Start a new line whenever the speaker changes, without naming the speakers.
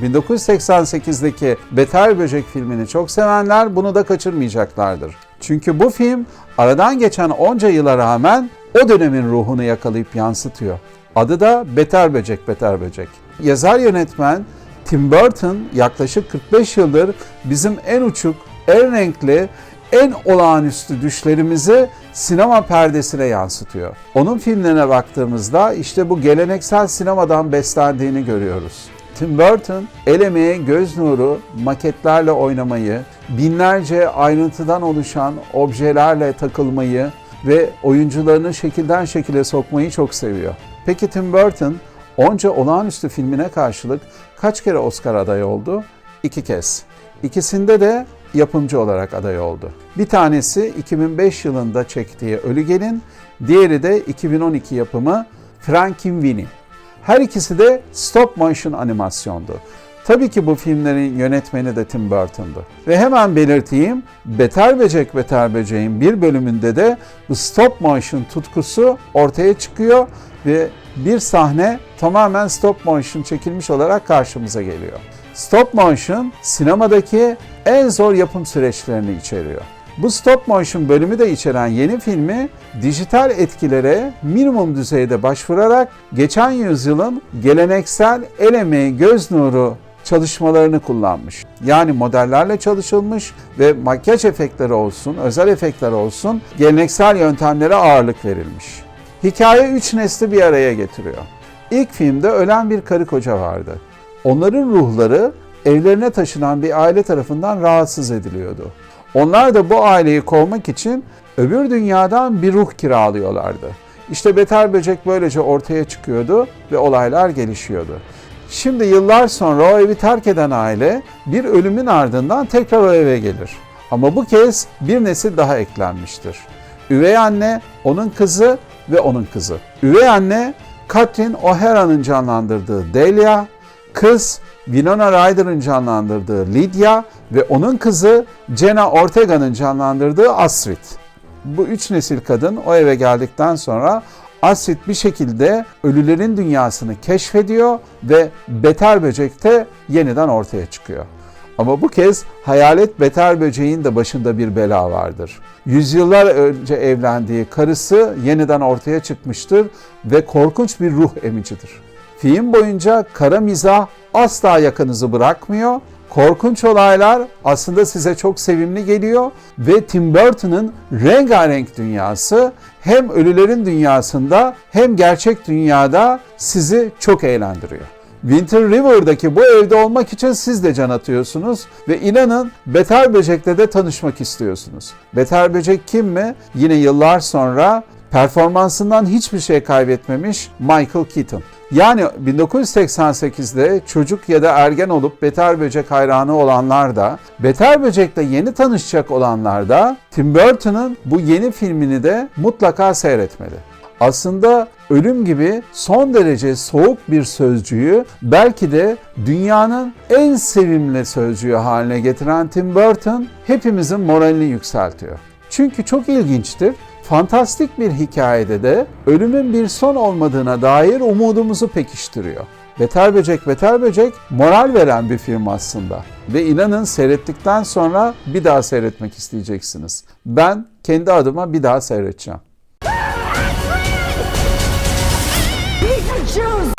1988'deki Beter Böcek filmini çok sevenler bunu da kaçırmayacaklardır. Çünkü bu film aradan geçen onca yıla rağmen o dönemin ruhunu yakalayıp yansıtıyor. Adı da Beter Böcek, Beter Böcek. Yazar yönetmen Tim Burton yaklaşık 45 yıldır bizim en uçuk, en renkli, en olağanüstü düşlerimizi sinema perdesine yansıtıyor. Onun filmlerine baktığımızda işte bu geleneksel sinemadan beslendiğini görüyoruz. Tim Burton el emeği, göz nuru, maketlerle oynamayı, binlerce ayrıntıdan oluşan objelerle takılmayı ve oyuncularını şekilden şekile sokmayı çok seviyor. Peki Tim Burton onca olağanüstü filmine karşılık kaç kere Oscar adayı oldu? 2 kez. İkisinde de yapımcı olarak aday oldu. Bir tanesi 2005 yılında çektiği Ölü Gelin, diğeri de 2012 yapımı Frankenweenie. Her ikisi de stop motion animasyondu. Tabii ki bu filmlerin yönetmeni de Tim Burton'du. Ve hemen belirteyim, Beter Böcek, Beter Böcek'in bir bölümünde de bu stop motion tutkusu ortaya çıkıyor ve bir sahne tamamen stop motion çekilmiş olarak karşımıza geliyor. Stop motion sinemadaki en zor yapım süreçlerini içeriyor. Bu stop motion bölümü de içeren yeni filmi dijital etkilere minimum düzeyde başvurarak geçen yüzyılın geleneksel el emeği, göz nuru çalışmalarını kullanmış. Yani modellerle çalışılmış ve makyaj efektleri olsun, özel efektler olsun geleneksel yöntemlere ağırlık verilmiş. Hikaye 3 nesli bir araya getiriyor. İlk filmde ölen bir karı koca vardı. Onların ruhları evlerine taşınan bir aile tarafından rahatsız ediliyordu. Onlar da bu aileyi kovmak için öbür dünyadan bir ruh kiralıyorlardı. İşte Beter Böcek böylece ortaya çıkıyordu ve olaylar gelişiyordu. Şimdi yıllar sonra o evi terk eden aile bir ölümün ardından tekrar o eve gelir. Ama bu kez bir nesil daha eklenmiştir. Üvey anne, onun kızı ve onun kızı. Üvey anne, Catherine O'Hara'nın canlandırdığı Delia, kız Winona Ryder'ın canlandırdığı Lydia ve onun kızı Jenna Ortega'nın canlandırdığı Astrid. Bu 3 nesil kadın o eve geldikten sonra Astrid bir şekilde ölülerin dünyasını keşfediyor ve Beter Böcek de yeniden ortaya çıkıyor. Ama bu kez hayalet Beter Böcek'in de başında bir bela vardır. Yüzyıllar önce evlendiği karısı yeniden ortaya çıkmıştır ve korkunç bir ruh emicidir. Film boyunca kara mizah asla yakanızı bırakmıyor. Korkunç olaylar aslında size çok sevimli geliyor ve Tim Burton'ın rengarenk dünyası hem ölülerin dünyasında hem gerçek dünyada sizi çok eğlendiriyor. Winter River'daki bu evde olmak için siz de can atıyorsunuz ve inanın Beter Böcek'le de tanışmak istiyorsunuz. Beter Böcek kim mi? Yine yıllar sonra performansından hiçbir şey kaybetmemiş Michael Keaton. Yani 1988'de çocuk ya da ergen olup Beter Böcek hayranı olanlar da, Beter Böcek'le yeni tanışacak olanlar da Tim Burton'ın bu yeni filmini de mutlaka seyretmeli. Aslında ölüm gibi son derece soğuk bir sözcüğü belki de dünyanın en sevimli sözcüğü haline getiren Tim Burton hepimizin moralini yükseltiyor. Çünkü çok ilginçtir. Fantastik bir hikayede de ölümün bir son olmadığına dair umudumuzu pekiştiriyor. Beter Böcek, Beter Böcek moral veren bir film aslında. Ve inanın seyrettikten sonra bir daha seyretmek isteyeceksiniz. Ben kendi adıma bir daha seyredeceğim.
Choose.